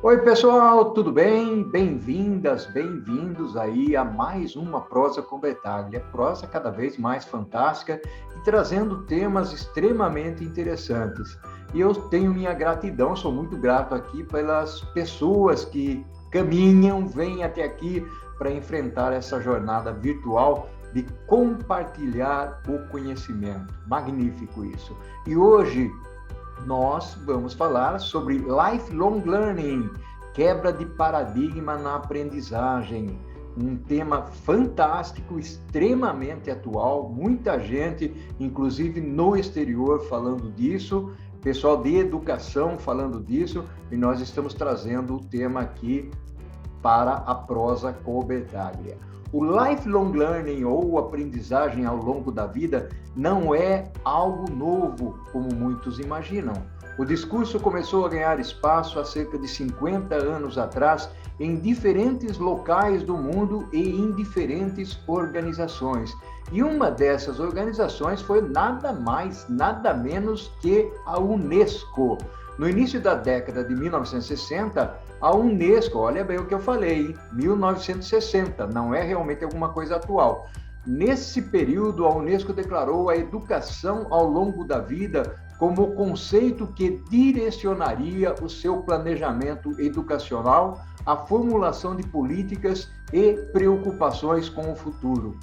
Oi, pessoal, tudo bem? Bem-vindas, bem-vindos aí a mais uma Prosa com Betaglia. Prosa cada vez mais fantástica e trazendo temas extremamente interessantes. E eu tenho minha gratidão, sou muito grato aqui pelas pessoas que caminham, vêm até aqui para enfrentar essa jornada virtual de compartilhar o conhecimento. Magnífico isso. E hoje nós vamos falar sobre lifelong learning, quebra de paradigma na aprendizagem. Um tema fantástico, extremamente atual, muita gente, inclusive no exterior, falando disso, pessoal de educação falando disso, e nós estamos trazendo o tema aqui para a prosa com Betaglia. O lifelong learning, ou aprendizagem ao longo da vida, não é algo novo, como muitos imaginam. O discurso começou a ganhar espaço há cerca de 50 anos atrás, em diferentes locais do mundo e em diferentes organizações. E uma dessas organizações foi nada mais, nada menos que a Unesco. No início da década de 1960, a Unesco, olha bem o que eu falei, 1960, não é realmente alguma coisa atual. Nesse período, a Unesco declarou a educação ao longo da vida como o conceito que direcionaria o seu planejamento educacional, a formulação de políticas e preocupações com o futuro.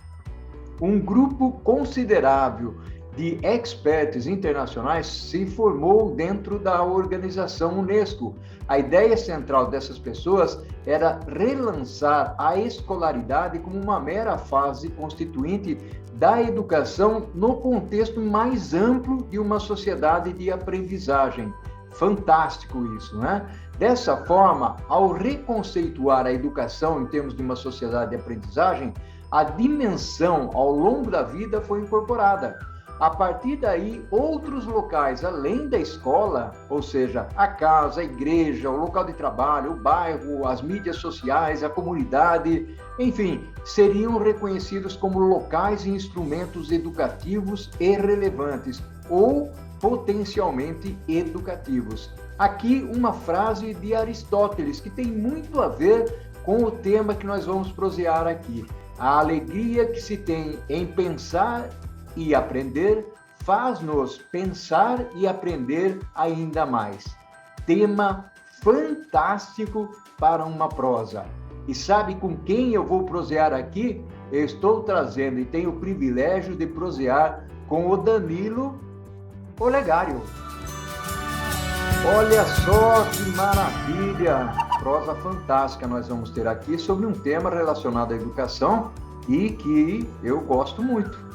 Um grupo considerável de experts internacionais se formou dentro da organização Unesco. A ideia central dessas pessoas era relançar a escolaridade como uma mera fase constituinte da educação no contexto mais amplo de uma sociedade de aprendizagem. Fantástico isso, né? Dessa forma, ao reconceituar a educação em termos de uma sociedade de aprendizagem, a dimensão ao longo da vida foi incorporada. A partir daí, outros locais além da escola, ou seja, a casa, a igreja, o local de trabalho, o bairro, as mídias sociais, a comunidade, enfim, seriam reconhecidos como locais e instrumentos educativos e relevantes, ou potencialmente educativos. Aqui uma frase de Aristóteles, que tem muito a ver com o tema que nós vamos prosear aqui. A alegria que se tem em pensar e aprender faz-nos pensar e aprender ainda mais. Tema fantástico para uma prosa. E sabe com quem eu vou prosear aqui? Eu estou trazendo e tenho o privilégio de prosear com o Danilo Olegário. Olha só que maravilha! Prosa fantástica nós vamos ter aqui sobre um tema relacionado à educação e que eu gosto muito.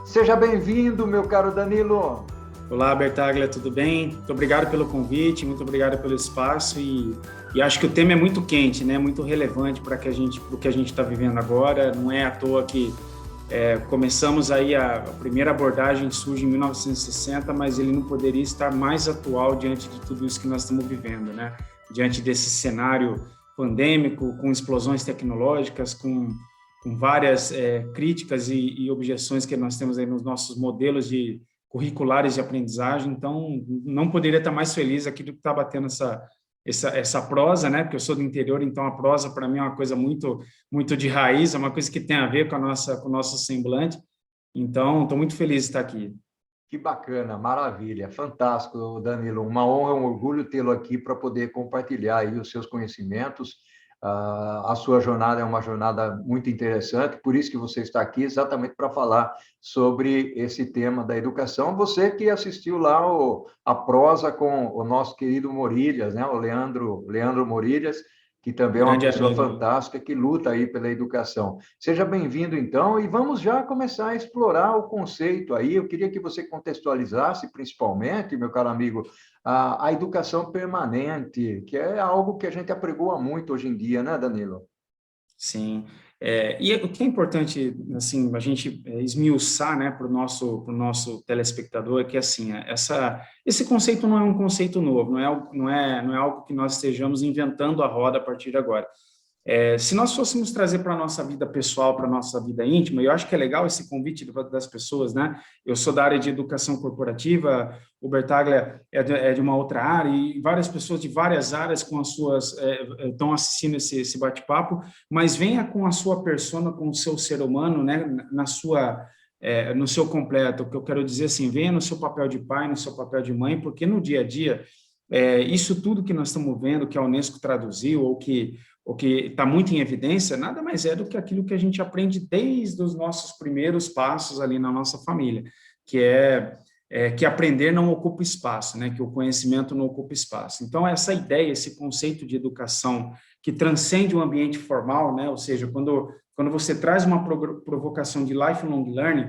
Seja bem-vindo, meu caro Danilo. Olá, Bertaglia, tudo bem? Muito obrigado pelo convite, muito obrigado pelo espaço e acho que o tema é muito quente, né? Muito relevante para o que a gente está vivendo agora. Não é à toa que começamos aí a primeira abordagem surge em 1960, mas ele não poderia estar mais atual diante de tudo isso que nós estamos vivendo, né? Diante desse cenário pandêmico, com explosões tecnológicas, com várias críticas e objeções que nós temos aí nos nossos modelos curriculares de aprendizagem. Então, não poderia estar mais feliz aqui do que está batendo essa prosa, né? Porque eu sou do interior, então a prosa para mim é uma coisa muito, muito de raiz, é uma coisa que tem a ver com com o nosso semblante. Então, estou muito feliz de estar aqui. Que bacana, maravilha, fantástico, Danilo. Uma honra, um orgulho tê-lo aqui para poder compartilhar aí os seus conhecimentos. A sua jornada é uma jornada muito interessante, por isso que você está aqui, exatamente para falar sobre esse tema da educação. Você que assistiu lá a prosa com o nosso querido Morilhas, né? O Leandro Morilhas, que também é uma Grande pessoa amigo. fantástica, que luta aí pela educação. Seja bem-vindo, então, e vamos já começar a explorar o conceito aí. Eu queria que você contextualizasse, principalmente, meu caro amigo, a educação permanente, que é algo que a gente apregoa muito hoje em dia, né, Danilo? Sim. E o que é importante, assim, a gente esmiuçar, né, para o nosso telespectador é que, assim, esse conceito não é um conceito novo, não é algo que nós estejamos inventando a roda a partir de agora. Se nós fôssemos trazer para a nossa vida pessoal, para a nossa vida íntima, eu acho que é legal esse convite das pessoas, né? Eu sou da área de educação corporativa, o Bertaglia é de uma outra área, e várias pessoas de várias áreas com as suas estão assistindo esse bate-papo, mas venha com a sua persona, com o seu ser humano, né? No seu completo. O que eu quero dizer assim, venha no seu papel de pai, no seu papel de mãe, porque no dia a dia, isso tudo que nós estamos vendo, que a Unesco traduziu, ou que está muito em evidência, nada mais é do que aquilo que a gente aprende desde os nossos primeiros passos ali na nossa família, que aprender não ocupa espaço, né? Que o conhecimento não ocupa espaço. Então, essa ideia, esse conceito de educação que transcende o ambiente formal, né? Ou seja, quando você traz uma provocação de lifelong learning,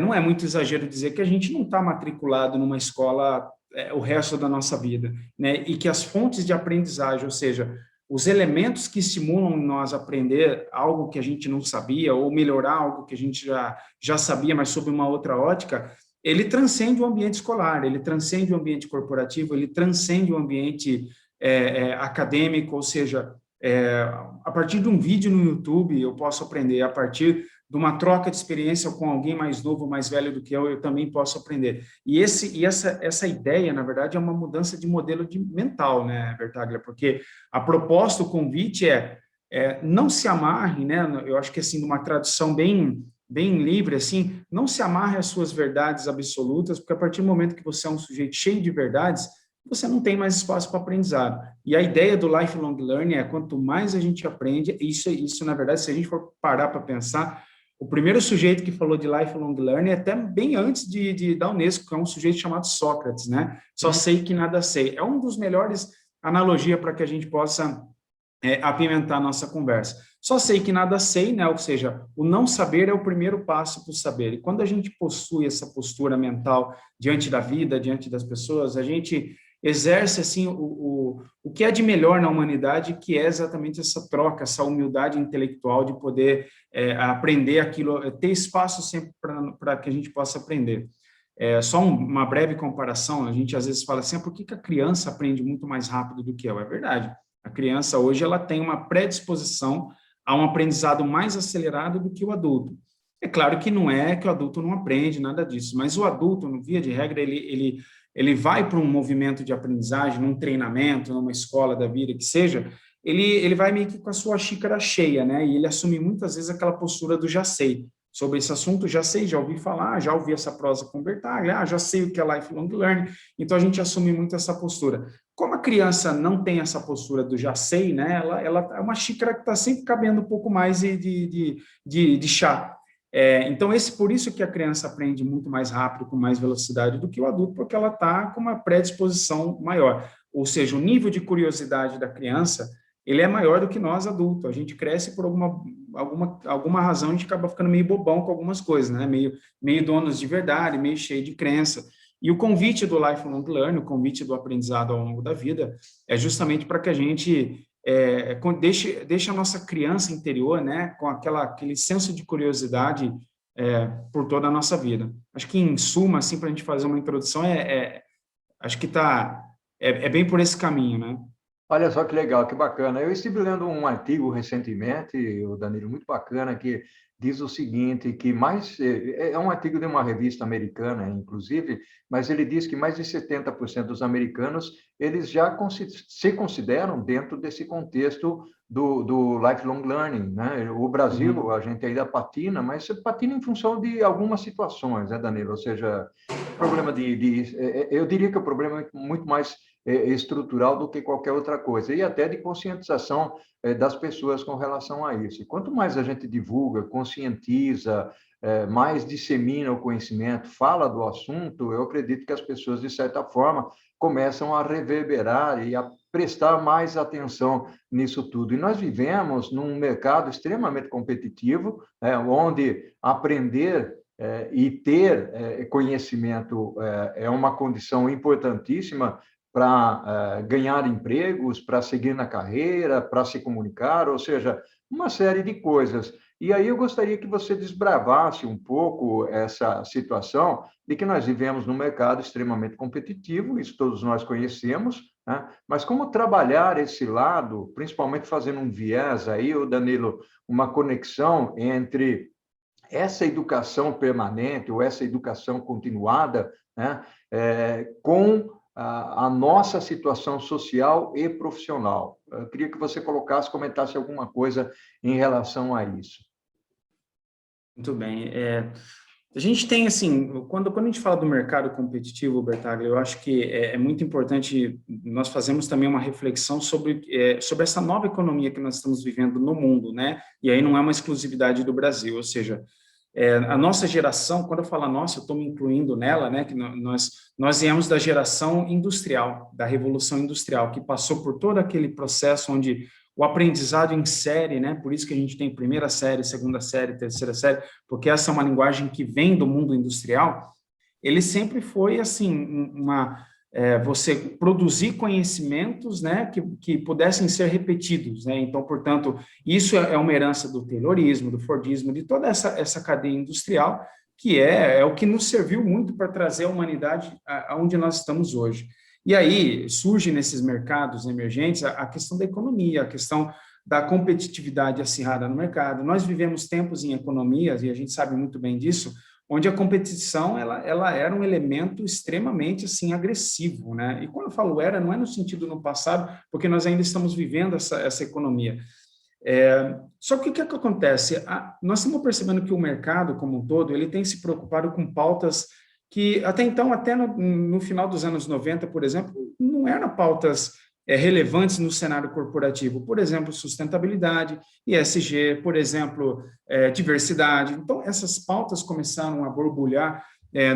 não é muito exagero dizer que a gente não está matriculado numa escola o resto da nossa vida, né? E que as fontes de aprendizagem, ou seja, os elementos que estimulam nós a aprender algo que a gente não sabia, ou melhorar algo que a gente já sabia, mas sob uma outra ótica, ele transcende o ambiente escolar, ele transcende o ambiente corporativo, ele transcende o ambiente acadêmico, ou seja, a partir de um vídeo no YouTube eu posso aprender, a partir de uma troca de experiência com alguém mais novo, mais velho do que eu também posso aprender. E essa ideia, na verdade, é uma mudança de modelo mental, né, Bertaglia? Porque a proposta, o convite não se amarre, né? Eu acho que assim, numa tradução bem livre, assim, não se amarre às suas verdades absolutas, porque a partir do momento que você é um sujeito cheio de verdades, você não tem mais espaço para aprendizado. E a ideia do lifelong learning é quanto mais a gente aprende, isso na verdade, se a gente for parar para pensar, o primeiro sujeito que falou de lifelong learning é até bem antes da Unesco, que é um sujeito chamado Sócrates, né? Só sei que nada sei. É um dos melhores analogia para que a gente possa apimentar a nossa conversa. Só sei que nada sei, né? Ou seja, o não saber é o primeiro passo para o saber. E quando a gente possui essa postura mental diante da vida, diante das pessoas, a gente exerce assim o que é de melhor na humanidade, que é exatamente essa troca, essa humildade intelectual de poder aprender aquilo, ter espaço sempre para que a gente possa aprender. Só uma breve comparação, a gente às vezes fala assim, por que a criança aprende muito mais rápido do que eu? É verdade. A criança hoje ela tem uma predisposição a um aprendizado mais acelerado do que o adulto. É claro que não é que o adulto não aprende, nada disso, mas o adulto, no via de regra, ele vai para um movimento de aprendizagem, num treinamento, numa escola da vida, que seja, ele vai meio que com a sua xícara cheia, né? E ele assume muitas vezes aquela postura do já sei. Sobre esse assunto, já sei, já ouvi falar, já ouvi essa prosa com Bertaglia, já sei o que é lifelong learning, então a gente assume muito essa postura. Como a criança não tem essa postura do já sei, né? Ela é uma xícara que está sempre cabendo um pouco mais de chá. Então, por isso que a criança aprende muito mais rápido, com mais velocidade do que o adulto, porque ela está com uma predisposição maior. Ou seja, o nível de curiosidade da criança, ele é maior do que nós adultos. A gente cresce por alguma razão, a gente acaba ficando meio bobão com algumas coisas, né? Meio donos de verdade, meio cheio de crença. E o convite do lifelong learning, o convite do aprendizado ao longo da vida, é justamente para que a gente deixa a nossa criança interior, né, com aquele senso de curiosidade por toda a nossa vida. Acho que, em suma, assim, para a gente fazer uma introdução, acho que é bem por esse caminho, né? Olha só que legal, que bacana. Eu estive lendo um artigo recentemente, o Danilo, muito bacana, que diz o seguinte, que é um artigo de uma revista americana, inclusive, mas ele diz que mais de 70% dos americanos, eles já se consideram dentro desse contexto do lifelong learning, né? O Brasil, a gente ainda patina, mas patina em função de algumas situações, né, Danilo? Ou seja, problema eu diria que o problema é muito mais estrutural do que qualquer outra coisa, e até de conscientização das pessoas com relação a isso. E quanto mais a gente divulga, conscientiza, mais dissemina o conhecimento, fala do assunto, eu acredito que as pessoas, de certa forma, começam a reverberar e a prestar mais atenção nisso tudo. E nós vivemos num mercado extremamente competitivo, onde aprender e ter conhecimento é uma condição importantíssima para ganhar empregos, para seguir na carreira, para se comunicar, ou seja, uma série de coisas. E aí eu gostaria que você desbravasse um pouco essa situação de que nós vivemos num mercado extremamente competitivo, isso todos nós conhecemos, né? Mas como trabalhar esse lado, principalmente fazendo um viés aí, ô Danilo, uma conexão entre essa educação permanente ou essa educação continuada, né, com a nossa situação social e profissional. Eu queria que você comentasse alguma coisa em relação a isso. Muito bem. A gente tem, assim, quando a gente fala do mercado competitivo, Bertaglia, eu acho que é muito importante nós fazermos também uma reflexão sobre essa nova economia que nós estamos vivendo no mundo, né? E aí não é uma exclusividade do Brasil, ou seja, a nossa geração, quando eu falo nossa, eu estou me incluindo nela, né? Que nós viemos da geração industrial, da Revolução Industrial, que passou por todo aquele processo onde o aprendizado em série, né? Por isso que a gente tem primeira série, segunda série, terceira série, porque essa é uma linguagem que vem do mundo industrial. Ele sempre foi assim você produzir conhecimentos, né, que pudessem ser repetidos, né? Então, portanto, isso é uma herança do Taylorismo, do Fordismo, de toda essa cadeia industrial, que é o que nos serviu muito para trazer a humanidade aonde nós estamos hoje. E aí surge nesses mercados emergentes a questão da economia, a questão da competitividade acirrada no mercado. Nós vivemos tempos em economias, e a gente sabe muito bem disso, onde a competição ela era um elemento extremamente assim agressivo, né? E quando eu falo era, não é no sentido no passado, porque nós ainda estamos vivendo essa economia. Só que o que acontece? Nós estamos percebendo que o mercado como um todo ele tem se preocupado com pautas que até então, até no final dos anos 90, por exemplo, não eram pautas relevantes no cenário corporativo, por exemplo, sustentabilidade, ESG, por exemplo, diversidade. Então, essas pautas começaram a borbulhar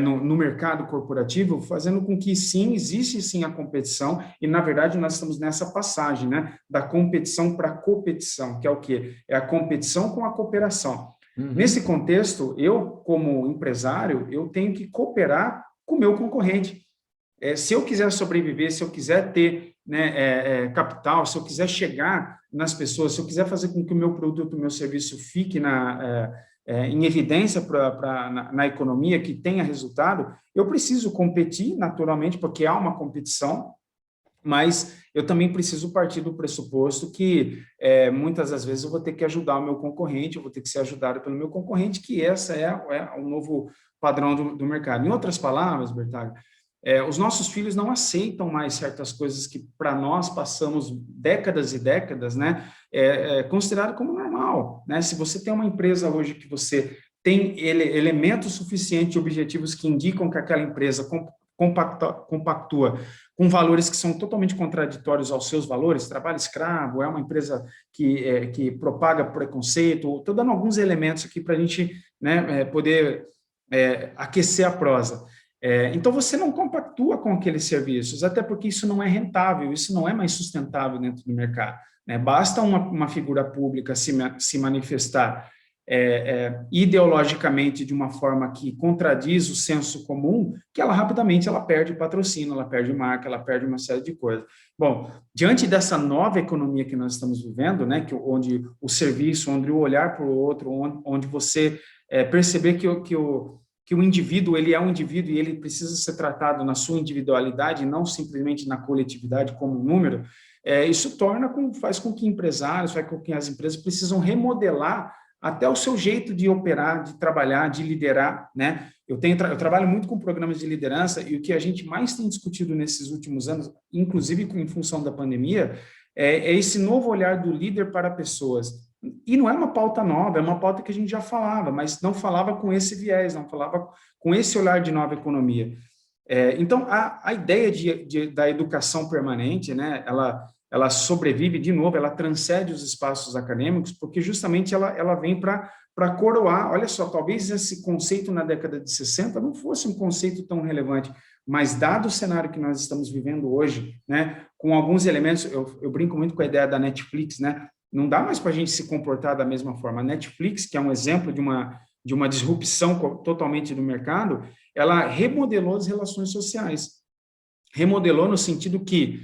no mercado corporativo, fazendo com que, sim, existe sim a competição, e, na verdade, nós estamos nessa passagem, né, da competição para a competição, que é o quê? É a competição com a cooperação. Uhum. Nesse contexto, eu, como empresário, eu tenho que cooperar com o meu concorrente. Se eu quiser sobreviver, se eu quiser ter capital, se eu quiser chegar nas pessoas, se eu quiser fazer com que o meu produto, o meu serviço fique em evidência na economia, que tenha resultado, eu preciso competir naturalmente, porque há uma competição, mas eu também preciso partir do pressuposto que muitas das vezes eu vou ter que ajudar o meu concorrente, eu vou ter que ser ajudado pelo meu concorrente, que essa é o novo padrão do mercado. Em outras palavras, Bertaglia, os nossos filhos não aceitam mais certas coisas que para nós passamos décadas e décadas, né, considerado como normal, né? Se você tem uma empresa hoje que você tem elementos suficientes, objetivos que indicam que aquela empresa compactua com valores que são totalmente contraditórios aos seus valores, trabalho escravo, é uma empresa que propaga preconceito, estou dando alguns elementos aqui para a gente, né, poder aquecer a prosa. Então, você não compactua com aqueles serviços, até porque isso não é rentável, isso não é mais sustentável dentro do mercado, né? Basta uma figura pública se manifestar ideologicamente de uma forma que contradiz o senso comum, que ela rapidamente perde patrocínio, ela perde marca, ela perde uma série de coisas. Bom, diante dessa nova economia que nós estamos vivendo, né, onde o serviço, onde o olhar para o outro, onde você perceber que o indivíduo, ele é um indivíduo e ele precisa ser tratado na sua individualidade, não simplesmente na coletividade como um número, isso faz com que empresários, faz com que as empresas precisam remodelar até o seu jeito de operar, de trabalhar, de liderar, né? Eu trabalho muito com programas de liderança e o que a gente mais tem discutido nesses últimos anos, inclusive em função da pandemia, é esse novo olhar do líder para pessoas. E não é uma pauta nova, é uma pauta que a gente já falava, mas não falava com esse viés, não falava com esse olhar de nova economia. Então, a ideia da educação permanente, né, ela sobrevive, de novo, ela transcende os espaços acadêmicos, porque justamente ela vem para coroar, olha só, talvez esse conceito na década de 60 não fosse um conceito tão relevante, mas dado o cenário que nós estamos vivendo hoje, né, com alguns elementos, eu brinco muito com a ideia da Netflix, né, não dá mais para a gente se comportar da mesma forma. A Netflix, que é um exemplo de uma disrupção totalmente do mercado, ela remodelou as relações sociais. remodelou no sentido que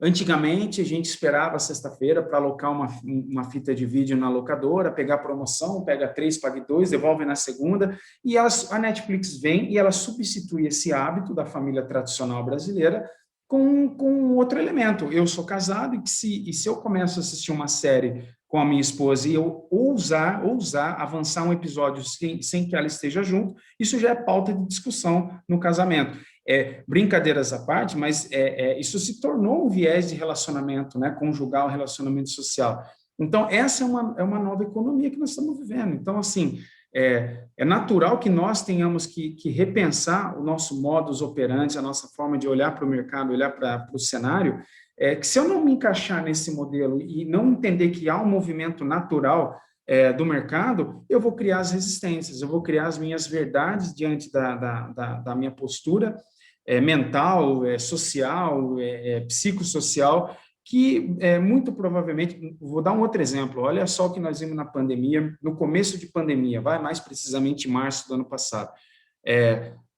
antigamente a gente esperava sexta-feira para alocar uma fita de vídeo na locadora, pegar promoção, pega 3, pague 2, devolve na segunda, e a Netflix vem e ela substitui esse hábito da família tradicional brasileira com outro elemento. Eu sou casado e se eu começo a assistir uma série com a minha esposa e eu ousar avançar um episódio sem que ela esteja junto, isso já é pauta de discussão no casamento. Brincadeiras à parte, mas isso se tornou um viés de relacionamento, né, conjugal, relacionamento social. Então, essa é uma nova economia que nós estamos vivendo. Então, assim, é natural que nós tenhamos que repensar o nosso modus operandi, a nossa forma de olhar para o mercado, olhar para o cenário, que se eu não me encaixar nesse modelo e não entender que há um movimento natural do mercado, eu vou criar as resistências, eu vou criar as minhas verdades diante da minha postura mental, social, psicossocial, que muito provavelmente, vou dar um outro exemplo, olha só o que nós vimos na pandemia, no começo de pandemia, mais precisamente em março do ano passado.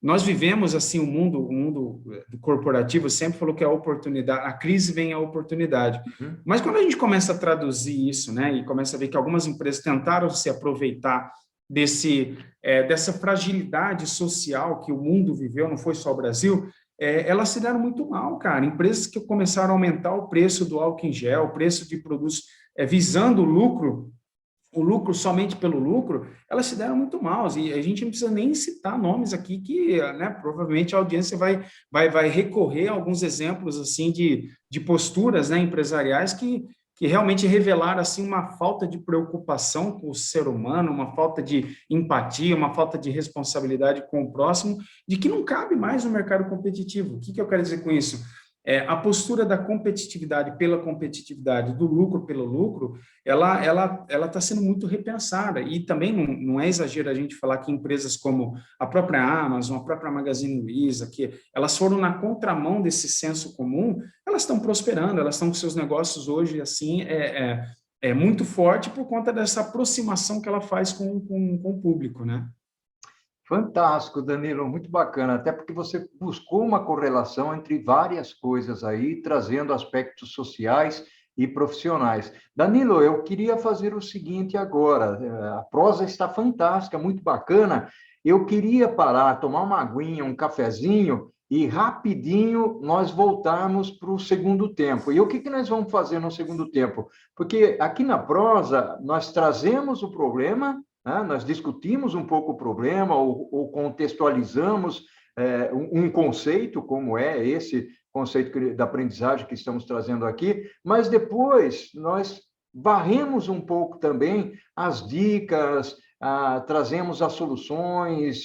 Nós vivemos assim o mundo corporativo sempre falou que a oportunidade, a crise vem a oportunidade. Uhum. Mas quando a gente começa a traduzir isso, né, e começa a ver que algumas empresas tentaram se aproveitar dessa fragilidade social que o mundo viveu, não foi só o Brasil, elas se deram muito mal, cara. Empresas que começaram a aumentar o preço do álcool em gel, o preço de produtos visando o lucro somente pelo lucro, elas se deram muito mal. E a gente não precisa nem citar nomes aqui que, né, provavelmente a audiência vai recorrer a alguns exemplos assim de posturas, né, empresariais que realmente revelaram assim uma falta de preocupação com o ser humano, uma falta de empatia, uma falta de responsabilidade com o próximo, de que não cabe mais no mercado competitivo. O que eu quero dizer com isso? A postura da competitividade pela competitividade, do lucro pelo lucro, ela está sendo muito repensada. E também não é exagero a gente falar que empresas como a própria Amazon, a própria Magazine Luiza, que elas foram na contramão desse senso comum, elas estão prosperando, elas estão com seus negócios hoje assim muito forte por conta dessa aproximação que ela faz com o público, né? Fantástico, Danilo, muito bacana, até porque você buscou uma correlação entre várias coisas aí, trazendo aspectos sociais e profissionais. Danilo, eu queria fazer o seguinte agora, a prosa está fantástica, muito bacana, eu queria parar, tomar uma aguinha, um cafezinho, e rapidinho nós voltarmos para o segundo tempo. E o que nós vamos fazer no segundo tempo? Porque aqui na prosa nós trazemos o problema, nós discutimos um pouco o problema ou contextualizamos um conceito, como é esse conceito da aprendizagem que estamos trazendo aqui, mas depois nós varremos um pouco também as dicas, trazemos as soluções,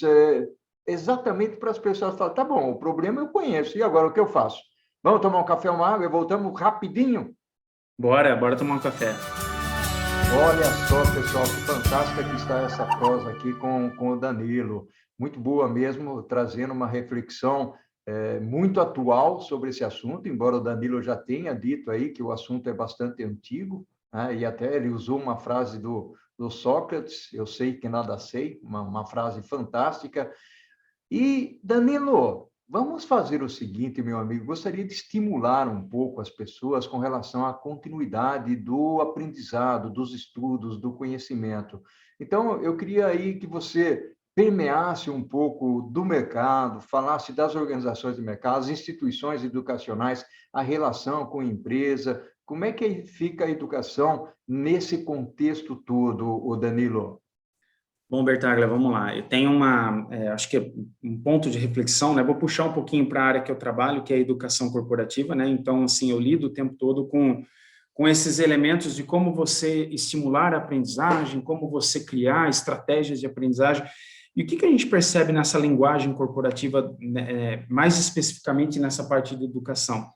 exatamente para as pessoas falarem, tá bom, o problema eu conheço, e agora o que eu faço? Vamos tomar um café, uma água e voltamos rapidinho? Bora tomar um café. Olha só, pessoal, que fantástica que está essa prosa aqui com o Danilo. Muito boa mesmo, trazendo uma reflexão muito atual sobre esse assunto, embora o Danilo já tenha dito aí que o assunto é bastante antigo, né? E até ele usou uma frase do Sócrates, eu sei que nada sei, uma frase fantástica. E, Danilo, vamos fazer o seguinte, meu amigo, gostaria de estimular um pouco as pessoas com relação à continuidade do aprendizado, dos estudos, do conhecimento. Então, eu queria aí que você permeasse um pouco do mercado, falasse das organizações de mercado, as instituições educacionais, a relação com a empresa, como é que fica a educação nesse contexto todo, Danilo? Bom, Bertaglia, vamos lá. Eu tenho acho que é um ponto de reflexão, né? Vou puxar um pouquinho para a área que eu trabalho, que é a educação corporativa, né? Então, assim, eu lido o tempo todo com esses elementos de como você estimular a aprendizagem, como você criar estratégias de aprendizagem. E o que a gente percebe nessa linguagem corporativa, né, mais especificamente nessa parte de educação?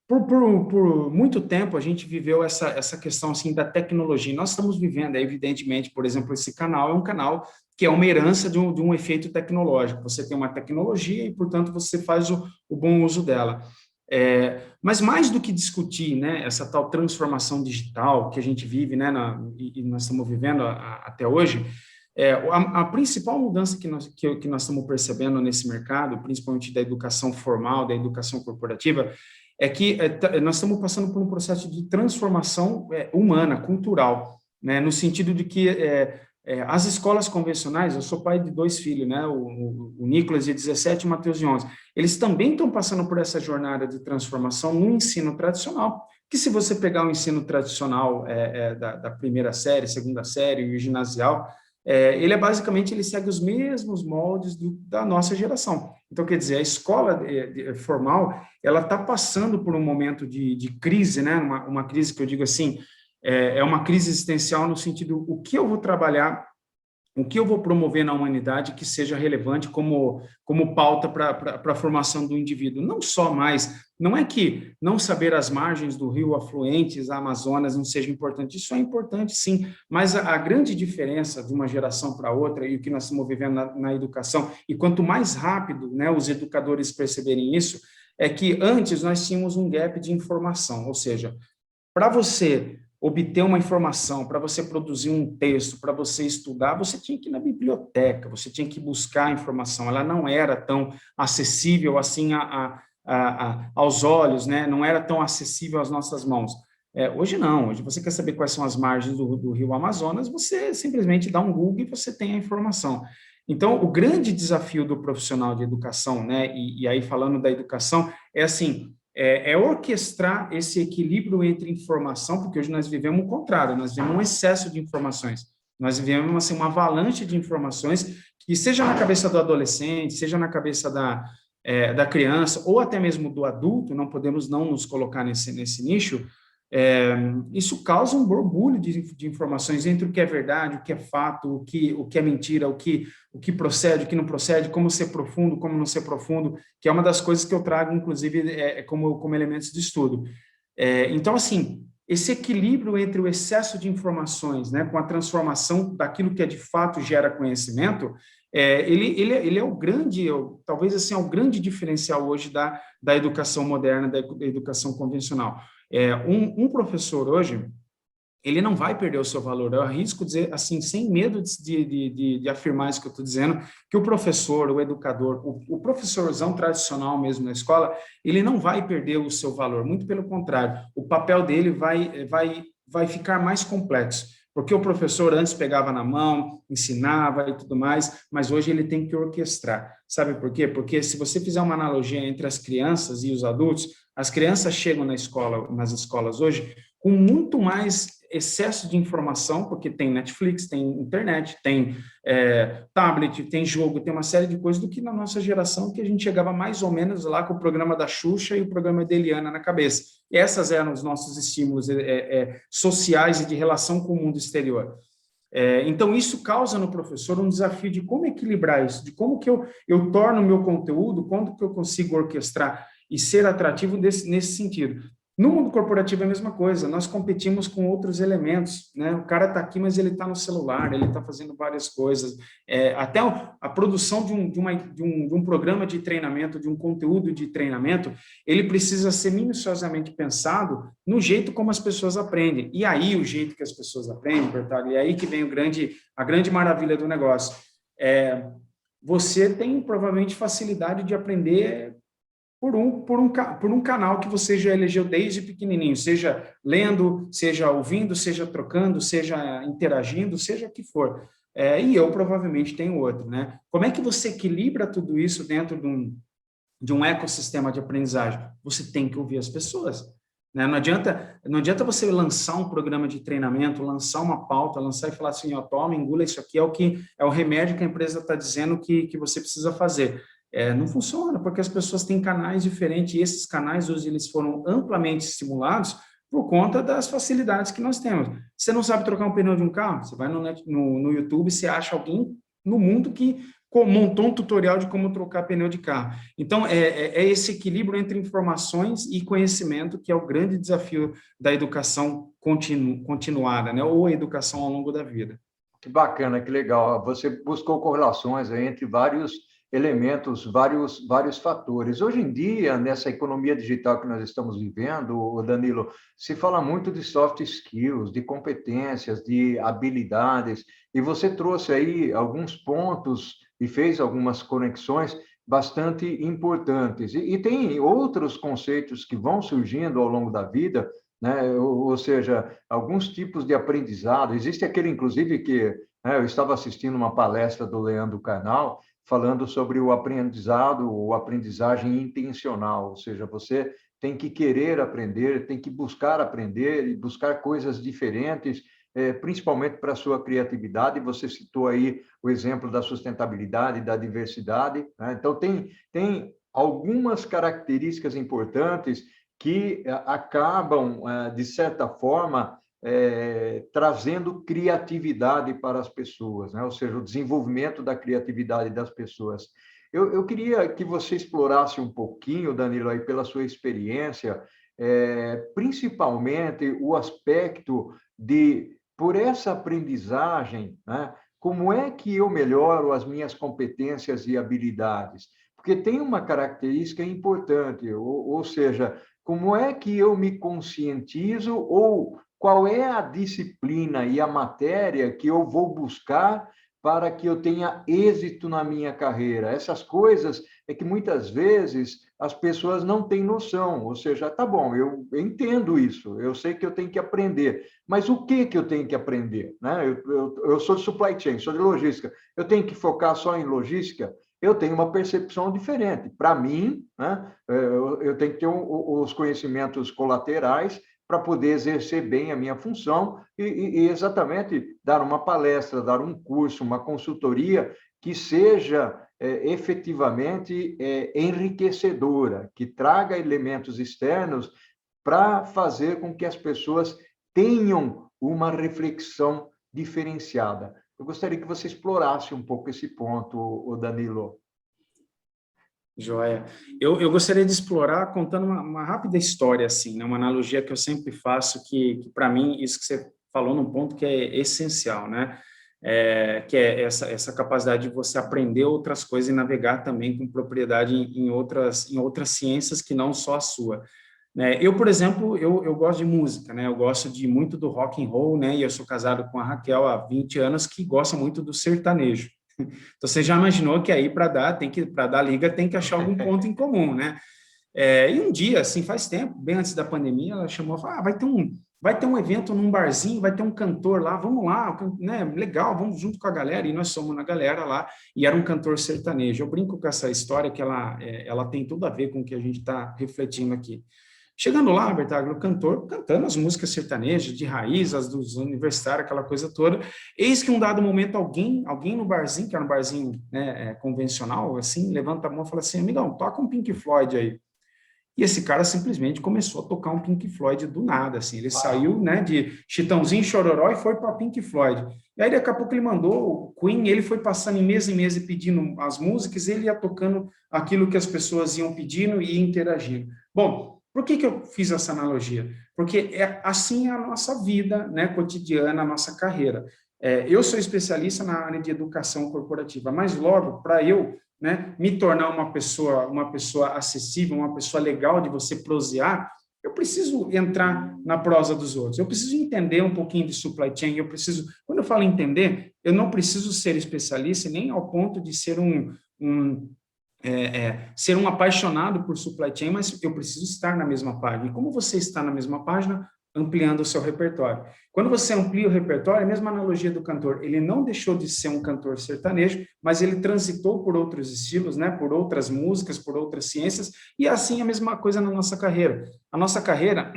Por muito tempo, a gente viveu essa questão assim, da tecnologia. Nós estamos vivendo, evidentemente, por exemplo, esse canal é um canal que é uma herança de um efeito tecnológico. Você tem uma tecnologia e, portanto, você faz o bom uso dela. Mas mais do que discutir, né, essa tal transformação digital que a gente vive, né, e nós estamos vivendo até hoje, A principal mudança que nós estamos percebendo nesse mercado, principalmente da educação formal, da educação corporativa, é que nós estamos passando por um processo de transformação humana, cultural, né? No sentido de que as escolas convencionais, eu sou pai de 2 filhos, né? O Nicolas de 17 e o Matheus de 11, eles também estão passando por essa jornada de transformação no ensino tradicional, que se você pegar o ensino tradicional da primeira série, segunda série e o ginasial, ele basicamente, ele segue os mesmos moldes da nossa geração. Então, quer dizer, a escola formal, ela está passando por um momento de crise, né? Uma crise que eu digo assim, é uma crise existencial no sentido, o que eu vou trabalhar, o que eu vou promover na humanidade que seja relevante como pauta para a formação do indivíduo. Não só mais, não é que não saber as margens do rio afluentes, a Amazonas, não seja importante, isso é importante sim, mas a grande diferença de uma geração para outra e o que nós estamos vivendo na educação, e quanto mais rápido, né, os educadores perceberem isso, é que antes nós tínhamos um gap de informação, ou seja, para você obter uma informação, para você produzir um texto, para você estudar, você tinha que ir na biblioteca, você tinha que buscar a informação, ela não era tão acessível assim aos olhos, né? Não era tão acessível às nossas mãos. Hoje não, hoje você quer saber quais são as margens do rio Amazonas, você simplesmente dá um Google e você tem a informação. Então, o grande desafio do profissional de educação, né? E aí falando da educação, é assim, orquestrar esse equilíbrio entre informação, porque hoje nós vivemos o contrário, nós vivemos um excesso de informações, nós vivemos assim, uma avalanche de informações, que seja na cabeça do adolescente, seja na cabeça da criança, ou até mesmo do adulto, não podemos não nos colocar nesse nicho, isso causa um borbulho de informações entre o que é verdade, o que é fato, o que é mentira, o que procede, o que não procede, como ser profundo, como não ser profundo, que é uma das coisas que eu trago, inclusive, como elementos de estudo. Então, assim, esse equilíbrio entre o excesso de informações, né, com a transformação daquilo que de fato gera conhecimento, ele é o grande, talvez assim, é o grande diferencial hoje da educação moderna, da educação convencional. Um professor hoje, ele não vai perder o seu valor. Eu arrisco dizer, assim, sem medo de afirmar isso que eu estou dizendo, que o professor, o educador, o professorzão tradicional mesmo na escola, ele não vai perder o seu valor, muito pelo contrário, o papel dele vai ficar mais complexo, porque o professor antes pegava na mão, ensinava e tudo mais, mas hoje ele tem que orquestrar. Sabe por quê? Porque se você fizer uma analogia entre as crianças e os adultos, as crianças chegam nas escolas hoje com muito mais excesso de informação, porque tem Netflix, tem internet, tem tablet, tem jogo, tem uma série de coisas, do que na nossa geração, que a gente chegava mais ou menos lá com o programa da Xuxa e o programa da Eliana na cabeça. E essas eram os nossos estímulos sociais e de relação com o mundo exterior. Então, isso causa no professor um desafio de como equilibrar isso, de como que eu torno o meu conteúdo, quando que eu consigo orquestrar e ser atrativo nesse sentido. No mundo corporativo é a mesma coisa, nós competimos com outros elementos, né? O cara está aqui, mas ele está no celular, ele está fazendo várias coisas, até a produção de um programa de treinamento, de um conteúdo de treinamento, ele precisa ser minuciosamente pensado no jeito como as pessoas aprendem, e aí o jeito que as pessoas aprendem, Bertaglia, e aí que vem a grande maravilha do negócio, você tem provavelmente facilidade de aprender por um canal que você já elegeu desde pequenininho, seja lendo, seja ouvindo, seja trocando, seja interagindo, seja o que for. E eu provavelmente tenho outro, né? Como é que você equilibra tudo isso dentro de um ecossistema de aprendizagem? Você tem que ouvir as pessoas, né? Não adianta você lançar um programa de treinamento, lançar uma pauta, lançar e falar assim, ó, toma, engula, isso aqui é o remédio que a empresa está dizendo que você precisa fazer. Não funciona, porque as pessoas têm canais diferentes, e esses canais hoje eles foram amplamente estimulados por conta das facilidades que nós temos. Você não sabe trocar um pneu de um carro? Você vai no YouTube, você acha alguém no mundo que montou um tutorial de como trocar pneu de carro. Então, esse equilíbrio entre informações e conhecimento que é o grande desafio da educação continuada, né? Ou a educação ao longo da vida. Que bacana, que legal. Você buscou correlações entre vários elementos, vários fatores. Hoje em dia, nessa economia digital que nós estamos vivendo, Danilo, se fala muito de soft skills, de competências, de habilidades, e você trouxe aí alguns pontos e fez algumas conexões bastante importantes. E tem outros conceitos que vão surgindo ao longo da vida, né? Ou seja, alguns tipos de aprendizado. Existe aquele, inclusive, que eu estava assistindo uma palestra do Leandro Carnal, falando sobre o aprendizado, ou aprendizagem intencional, ou seja, você tem que querer aprender, tem que buscar aprender e buscar coisas diferentes, principalmente para a sua criatividade. Você citou aí o exemplo da sustentabilidade, da diversidade, né? Então, tem algumas características importantes que acabam, de certa forma, trazendo criatividade para as pessoas, né? Ou seja, o desenvolvimento da criatividade das pessoas. Eu queria que você explorasse um pouquinho, Danilo, aí pela sua experiência, principalmente o aspecto de, por essa aprendizagem, né, como é que eu melhoro as minhas competências e habilidades? Porque tem uma característica importante, ou seja, como é que eu me conscientizo ou qual é a disciplina e a matéria que eu vou buscar para que eu tenha êxito na minha carreira? Essas coisas é que muitas vezes as pessoas não têm noção, ou seja, tá bom, eu entendo isso, eu sei que eu tenho que aprender, mas o que eu tenho que aprender? Né? Eu sou de supply chain, sou de logística, eu tenho que focar só em logística? Eu tenho uma percepção diferente. Para mim, né, eu tenho que ter os conhecimentos colaterais para poder exercer bem a minha função e exatamente dar uma palestra, dar um curso, uma consultoria que seja efetivamente enriquecedora, que traga elementos externos para fazer com que as pessoas tenham uma reflexão diferenciada. Eu gostaria que você explorasse um pouco esse ponto, Danilo. Joia. Eu gostaria de explorar contando uma rápida história, assim, né? Uma analogia que eu sempre faço, que para mim, isso que você falou num ponto que é essencial, né? Que é essa capacidade de você aprender outras coisas e navegar também com propriedade em outras ciências que não só a sua. Eu, por exemplo, eu gosto de música, né? Eu gosto muito do rock and roll, né? E eu sou casado com a Raquel há 20 anos, que gosta muito do sertanejo. Então, você já imaginou que aí para dar liga tem que achar algum ponto em comum, né? E um dia, assim, faz tempo, bem antes da pandemia, ela chamou e falou, vai ter um evento num barzinho, vai ter um cantor lá, vamos lá, né? Legal, vamos junto com a galera. E nós somos na galera lá, e era um cantor sertanejo. Eu brinco com essa história que ela tem tudo a ver com o que a gente está refletindo aqui. Chegando lá, Bertaglia, o cantor cantando as músicas sertanejas, de raiz, as dos universitários, aquela coisa toda. Eis que um dado momento alguém no barzinho, que era um barzinho, né, convencional, assim, levanta a mão e fala assim, amigão, toca um Pink Floyd aí. E esse cara simplesmente começou a tocar um Pink Floyd do nada, assim. Ele saiu, né, de Chitãozinho, Chororó e foi para Pink Floyd. E aí, daqui a pouco, ele mandou o Queen, ele foi passando em mesa e pedindo as músicas, ele ia tocando aquilo que as pessoas iam pedindo e interagindo. Bom, por que eu fiz essa analogia? Porque assim a nossa vida, né, cotidiana, a nossa carreira. Eu sou especialista na área de educação corporativa, mas logo, para eu, né, me tornar uma pessoa acessível, uma pessoa legal de você prosear, eu preciso entrar na prosa dos outros, eu preciso entender um pouquinho de supply chain, quando eu falo entender, eu não preciso ser especialista nem ao ponto de ser ser um apaixonado por supply chain, mas eu preciso estar na mesma página. E como você está na mesma página? Ampliando o seu repertório. Quando você amplia o repertório, a mesma analogia do cantor, ele não deixou de ser um cantor sertanejo, mas ele transitou por outros estilos, né, por outras músicas, por outras ciências, e assim a mesma coisa na nossa carreira. A nossa carreira,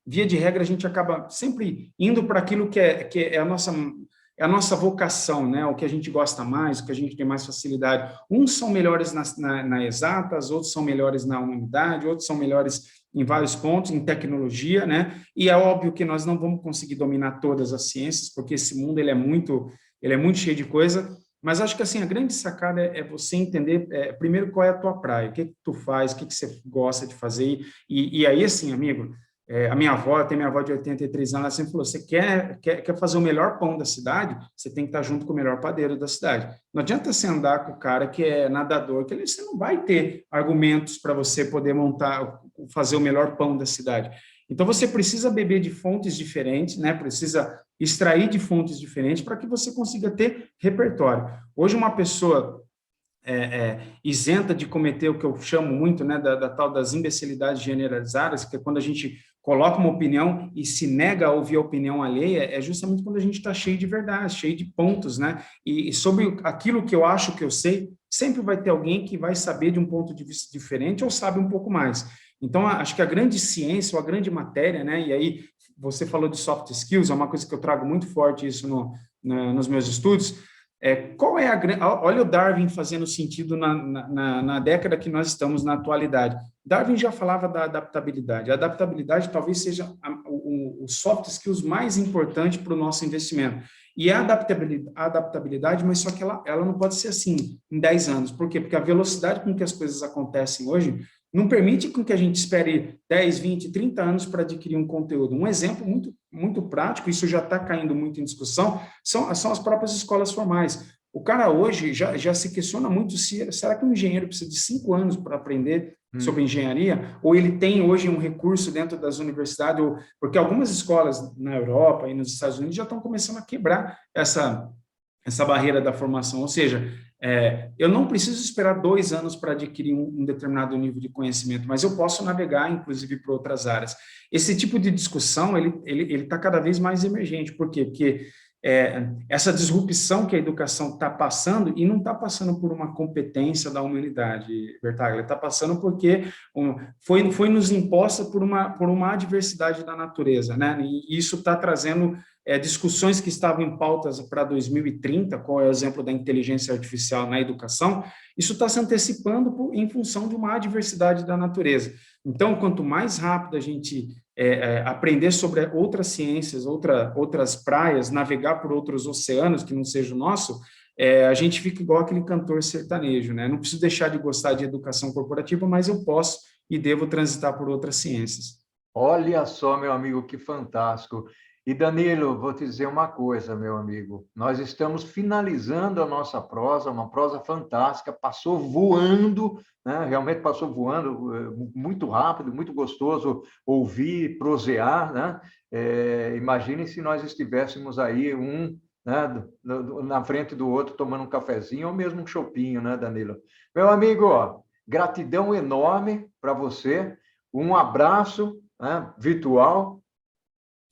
via de regra, a gente acaba sempre indo para aquilo que é a nossa vocação, né? O que a gente gosta mais, o que a gente tem mais facilidade. Uns são melhores na exatas, outros são melhores na humanidade, outros são melhores em vários pontos, em tecnologia, né? E é óbvio que nós não vamos conseguir dominar todas as ciências, porque esse mundo ele é muito cheio de coisa, mas acho que assim, a grande sacada é você entender, primeiro, qual é a tua praia, o que tu faz, o que você gosta de fazer, e aí, assim, amigo, a minha avó, tem minha avó de 83 anos, ela sempre falou, você quer fazer o melhor pão da cidade, você tem que estar junto com o melhor padeiro da cidade. Não adianta você andar com o cara que é nadador, que você não vai ter argumentos para você poder fazer o melhor pão da cidade. Então, você precisa beber de fontes diferentes, né? Precisa extrair de fontes diferentes para que você consiga ter repertório. Hoje, uma pessoa isenta de cometer o que eu chamo muito, né, da tal das imbecilidades generalizadas, que é quando a gente coloca uma opinião e se nega a ouvir a opinião alheia, é justamente quando a gente está cheio de verdade, cheio de pontos, né? E sobre aquilo que eu acho que eu sei, sempre vai ter alguém que vai saber de um ponto de vista diferente ou sabe um pouco mais. Então, acho que a grande ciência, ou a grande matéria, né? E aí, você falou de soft skills, é uma coisa que eu trago muito forte isso nos meus estudos. Qual é olha o Darwin fazendo sentido na década que nós estamos na atualidade. Darwin já falava da adaptabilidade. A adaptabilidade talvez seja o soft skills mais importante para o nosso investimento. E a adaptabilidade, mas só que ela não pode ser assim em 10 anos. Por quê? Porque a velocidade com que as coisas acontecem hoje não permite com que a gente espere 10, 20, 30 anos para adquirir um conteúdo. Um exemplo muito, muito prático, isso já está caindo muito em discussão, são as próprias escolas formais. O cara hoje já se questiona muito será que um engenheiro precisa de 5 anos para aprender sobre engenharia? Ou ele tem hoje um recurso dentro das universidades? Porque algumas escolas na Europa e nos Estados Unidos já estão começando a quebrar essa barreira da formação, ou seja, eu não preciso esperar 2 anos para adquirir um determinado nível de conhecimento, mas eu posso navegar, inclusive, para outras áreas. Esse tipo de discussão, ele está cada vez mais emergente. Por quê? Porque essa disrupção que a educação está passando, e não está passando por uma competência da humanidade, Bertaglia, está passando porque foi nos imposta por uma adversidade da natureza, né? E isso está trazendo discussões que estavam em pautas para 2030, qual é o exemplo da inteligência artificial na educação, isso está se antecipando em função de uma adversidade da natureza. Então, quanto mais rápido a gente aprender sobre outras ciências, outras praias, navegar por outros oceanos que não seja o nosso, a gente fica igual aquele cantor sertanejo, né? Não preciso deixar de gostar de educação corporativa, mas eu posso e devo transitar por outras ciências. Olha só, meu amigo, que fantástico. E, Danilo, vou te dizer uma coisa, meu amigo. Nós estamos finalizando a nossa prosa, uma prosa fantástica, passou voando, né? Realmente passou voando, muito rápido, muito gostoso ouvir, prosear, né? Imagine se nós estivéssemos aí, né, na frente do outro, tomando um cafezinho ou mesmo um chopinho, né, Danilo? Meu amigo, ó, gratidão enorme para você, um abraço, né, virtual.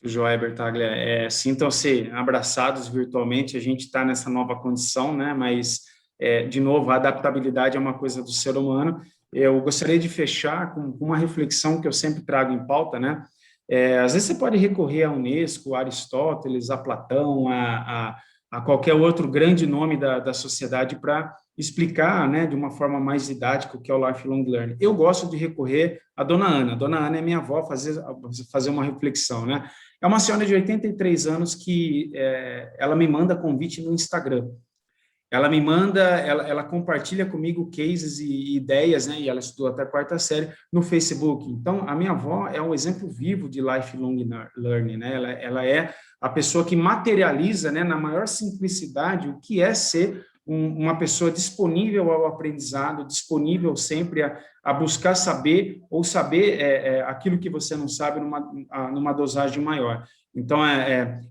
Joia, Bertaglia, sintam-se abraçados virtualmente, a gente está nessa nova condição, né? Mas, de novo, a adaptabilidade é uma coisa do ser humano. Eu gostaria de fechar com uma reflexão que eu sempre trago em pauta, né? Às vezes você pode recorrer à Unesco, a Aristóteles, a Platão, a qualquer outro grande nome da sociedade para explicar, né, de uma forma mais didática o que é o lifelong learning. Eu gosto de recorrer à Dona Ana. A Dona Ana é minha avó, fazer uma reflexão, né? É uma senhora de 83 anos que ela me manda convite no Instagram. Ela me manda, ela compartilha comigo cases e ideias, né? E ela estudou até a 4ª série no Facebook. Então, a minha avó é um exemplo vivo de lifelong learning, né? Ela é a pessoa que materializa, né, na maior simplicidade, o que é ser uma pessoa disponível ao aprendizado, disponível sempre a buscar saber ou saber aquilo que você não sabe numa dosagem maior. Então,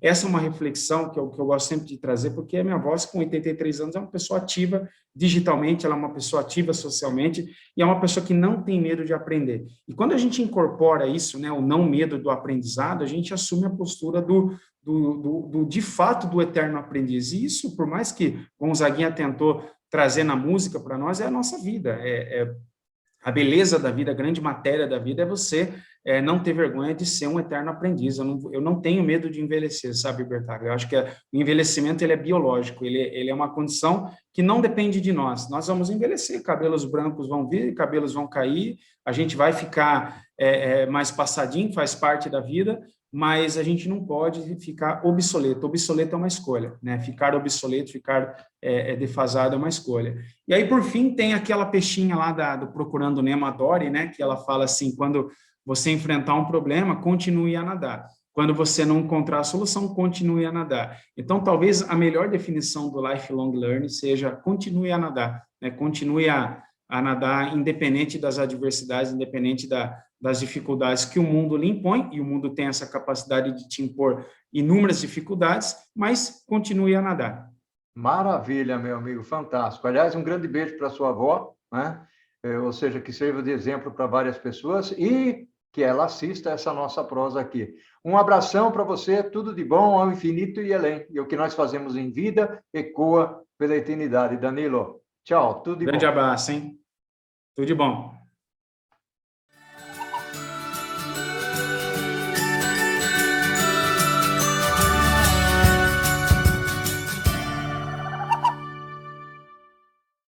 essa é uma reflexão que eu gosto sempre de trazer, porque a minha avó, com 83 anos, é uma pessoa ativa digitalmente, ela é uma pessoa ativa socialmente, e é uma pessoa que não tem medo de aprender. E quando a gente incorpora isso, né, o não medo do aprendizado, a gente assume a postura de fato, do eterno aprendiz. E isso, por mais que Gonzaguinha tentou trazer na música para nós, é a nossa vida, a beleza da vida, a grande matéria da vida é você não ter vergonha de ser um eterno aprendiz. Eu não tenho medo de envelhecer, sabe, Bertaglia? Eu acho que o envelhecimento ele é biológico, ele é uma condição que não depende de nós. Nós vamos envelhecer, cabelos brancos vão vir, cabelos vão cair, a gente vai ficar mais passadinho, faz parte da vida, mas a gente não pode ficar obsoleto. Obsoleto é uma escolha, né? Ficar obsoleto, ficar defasado é uma escolha. E aí, por fim, tem aquela peixinha lá do Procurando Nemo, a Dory, né? Que ela fala assim, quando você enfrentar um problema, continue a nadar. Quando você não encontrar a solução, continue a nadar. Então, talvez a melhor definição do lifelong learning seja continue a nadar, né? Continue a nadar independente das adversidades, independente das dificuldades que o mundo lhe impõe, e o mundo tem essa capacidade de te impor inúmeras dificuldades, mas continue a nadar. Maravilha, meu amigo, fantástico. Aliás, um grande beijo para sua avó, né? Ou seja, que sirva de exemplo para várias pessoas e que ela assista essa nossa prosa aqui. Um abração para você, tudo de bom ao infinito e além. E o que nós fazemos em vida ecoa pela eternidade. Danilo, tchau, tudo de Grande bom. abraço, hein? Tudo de bom.